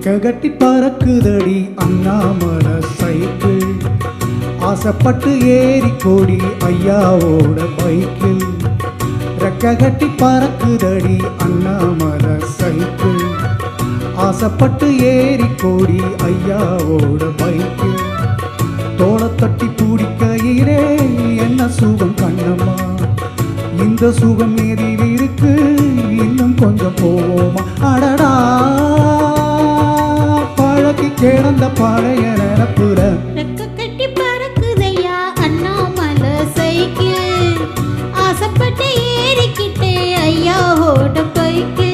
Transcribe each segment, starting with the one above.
கட்டி பறக்குதடி அண்ணாமலை சைக்கிள், ஆசைப்பட்டு ஏறி கோடி ஐயாவோட பைக்கில். ரெக்க கட்டி பறக்குதடி அண்ணாமலை சைக்கிள், ஆசைப்பட்டு ஏறி கோடி ஐயாவோட பைக்கில். தோளை தட்டி பிடிக்கையிலே என்ன சுகம் கண்ணம்மா, இந்த சுகம் ஏறில் இருக்கு, இன்னும் கொஞ்சம் போவோமா. அடடா பழகி கிடந்த பழைய நினப்புற ரெக்க கட்டி பறக்குதையா அண்ணாமலை சைக்கிள், ஆசைப்பட்டு ஏறிக்கிட்டே ஐயாவோட பைக்கில்.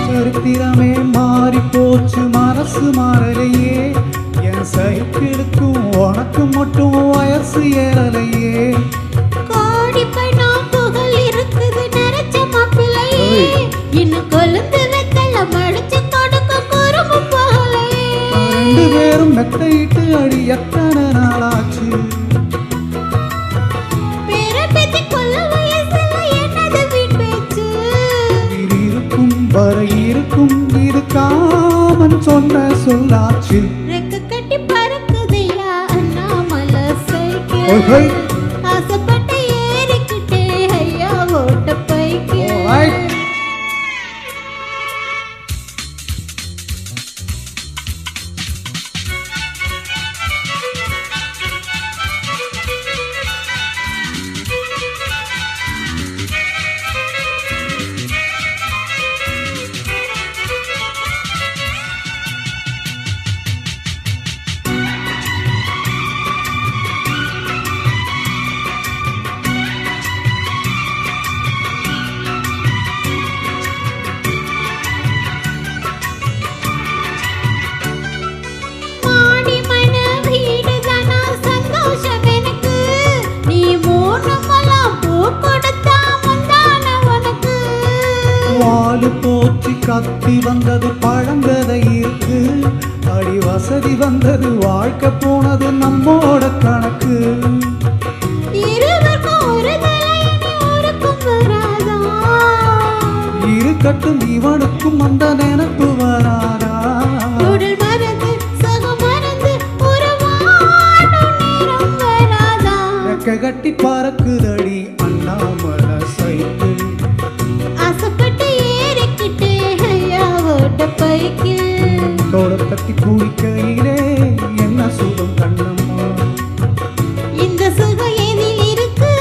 சரித்திரமே மாறி போச்சு, மனசு மாறலையே. என் சைக்கிளுக்கும் உனக்கு மட்டும் வயசு ஏறலையே. கோடி பணம் புகழ் இருக்குது நிறைச்ச மாப்பிள்ளையே, இன்னும் கொழுந்து வெத்தல மடிச்சு கொடுக்க குறும்பு போகலையே. ரெண்டு பேரும் மெத்தையிட்டு அடி எத்தனை நாளாச்சு, வர இருக்கும் இருக்காமன் சொன்ன சொல்லாச்சு. ரெக்க கட்டி பறக்குதையா அண்ணாமலை சைக்கிள், ஆசைப்பட்டு ஏறிக்கிட்டே ஐயாவோட பைக்கில். வாலு போச்சு கத்தி வந்தது பழங்கதை இருக்கு, அடி வசதி வந்தது வாழ்க்கை போனது நம்மோட கணக்கு. இருக்கட்டும் இவனுக்கும் அந்த நினைப்பு வராதா, ரெக்க கட்டி பறக்குதடி அண்ணாமலை சைக்கிள், ஆசைப்பட்டு ஏறிக்கிட்டே ஐயாவோட பைக்கில். தோளை தட்டி குடிக்கையிலே என்ன சுகம் கண்ணம்மா, இந்த சுகம் எதில் இருக்கு,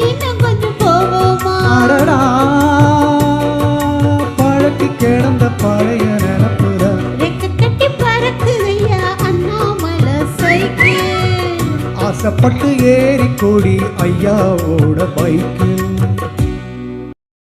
இன்னும் கொஞ்சம் போவோமா. அடடா பழக்கி கிடந்த பழைய நினப்புற ரெக்க கட்டி பறக்குதையா அண்ணாமலை சைக்கிள், ஆசைப்பட்டு ஏறி கோடி ஐயாவோட பைக்கில்.